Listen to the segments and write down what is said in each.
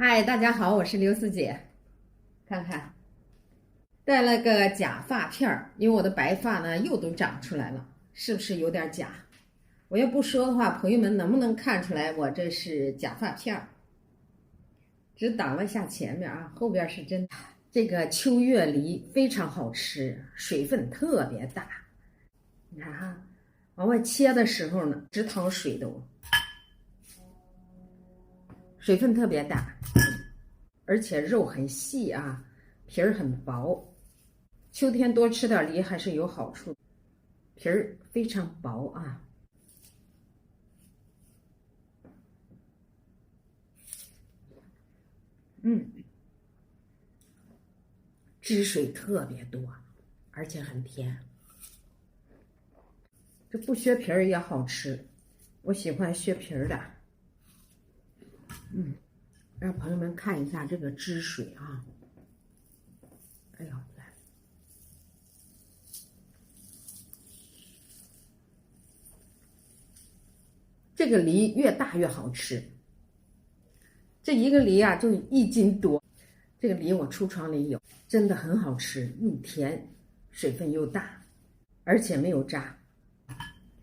嗨，大家好，我是刘四姐。看看，戴了个假发片儿，因为我的白发呢又都长出来了，是不是有点假？我要不说的话，朋友们能不能看出来我这是假发片儿？只挡了一下前面啊，后边是真的。这个秋月梨非常好吃，水分特别大。你看哈，往外切的时候呢，直淌水都，水分特别大。而且肉很细啊，皮儿很薄。秋天多吃点梨还是有好处，皮儿非常薄啊。汁水特别多，而且很甜。这不削皮儿也好吃，我喜欢削皮儿的。让朋友们看一下这个汁水啊。哎呦，这个梨越大越好吃。这一个梨啊，就1斤多。这个梨我橱窗里有，真的很好吃，又甜，水分又大，而且没有渣。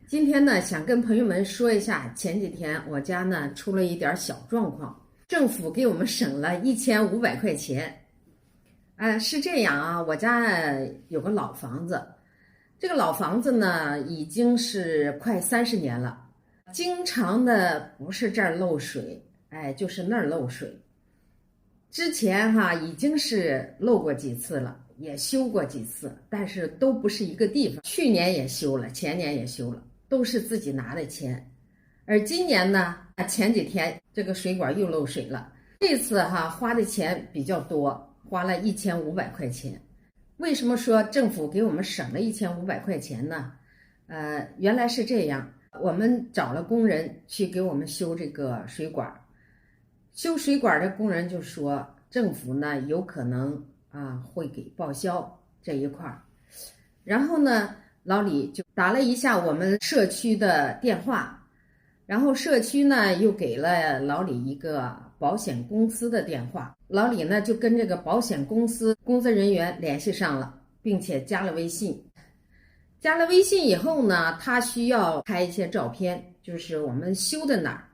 今天呢，想跟朋友们说一下，前几天我家呢出了一点小状况，政府给我们省了1500块钱。是这样啊，我家有个老房子，这个老房子呢已经是快30年了，经常的不是这儿漏水，就是那儿漏水。之前已经是漏过几次了，也修过几次，但是都不是一个地方。去年也修了，前年也修了，都是自己拿的钱。而今年呢，前几天这个水管又漏水了，这次花的钱比较多，花了1500块钱。为什么说政府给我们省了1500块钱呢？原来是这样，我们找了工人去给我们修这个水管。修水管的工人就说，政府呢有可能会给报销这一块儿。然后呢，老李就打了一下我们社区的电话，然后社区呢又给了老李一个保险公司的电话。老李呢就跟这个保险公司工作人员联系上了，并且加了微信。加了微信以后呢，他需要拍一些照片，就是我们修的哪儿，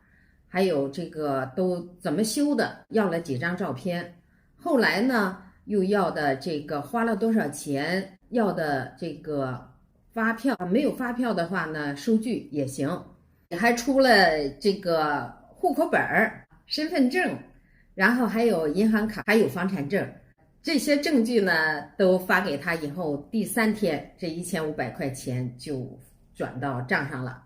还有这个都怎么修的，要了几张照片。后来呢，又要的这个花了多少钱，要的这个发票，没有发票的话呢，收据也行。还出了这个户口本、身份证，然后还有银行卡，还有房产证。这些证据呢都发给他以后，第3天这1500块钱就转到账上了。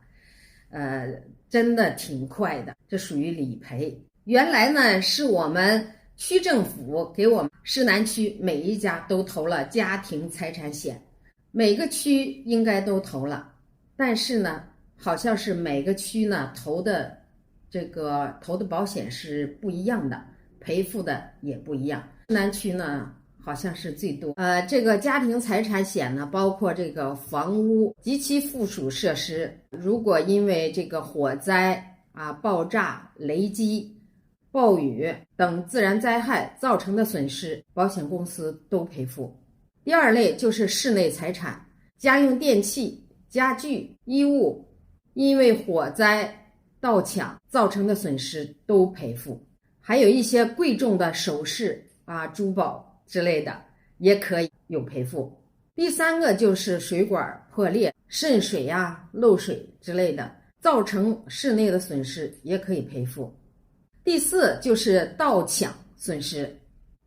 真的挺快的，这属于理赔。原来呢是我们区政府给我们市南区每一家都投了家庭财产险，每个区应该都投了，但是呢好像是每个区呢投的保险是不一样的，赔付的也不一样。市南区呢好像是最多。这个家庭财产险呢，包括这个房屋及其附属设施，如果因为这个火灾爆炸、雷击、暴雨等自然灾害造成的损失，保险公司都赔付。第二类就是室内财产，家用电器、家具、衣物，因为火灾、盗抢造成的损失都赔付。还有一些贵重的首饰珠宝之类的也可以有赔付。第3个就是水管破裂、渗水漏水之类的，造成室内的损失也可以赔付。第4就是盗抢损失，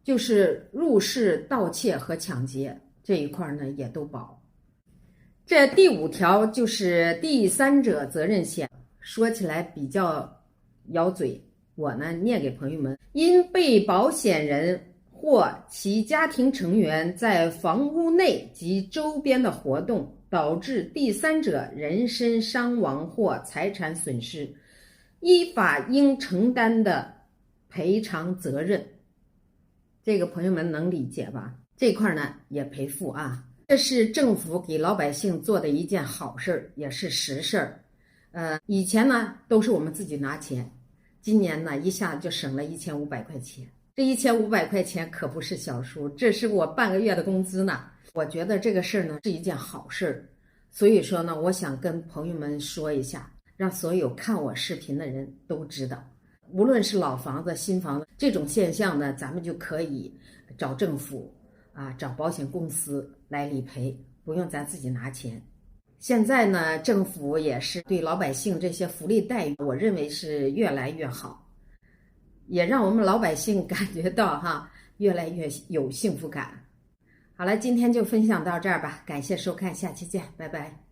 就是入室盗窃和抢劫这一块呢也都保。这第5条就是第三者责任险，说起来比较咬嘴，我呢念给朋友们：因被保险人或其家庭成员在房屋内及周边的活动导致第三者人身伤亡或财产损失，依法应承担的赔偿责任。这个朋友们能理解吧？这块呢也赔付这是政府给老百姓做的一件好事，也是实事儿。以前呢都是我们自己拿钱，今年呢，一下就省了1500块钱。这1500块钱可不是小数，这是我半个月的工资呢。我觉得这个事儿呢是一件好事儿，所以说呢，我想跟朋友们说一下，让所有看我视频的人都知道，无论是老房子、新房子，这种现象呢，咱们就可以找政府找保险公司来理赔，不用咱自己拿钱。现在呢，政府也是对老百姓这些福利待遇，我认为是越来越好，也让我们老百姓感觉到越来越有幸福感。好了，今天就分享到这儿吧，感谢收看，下期见，拜拜。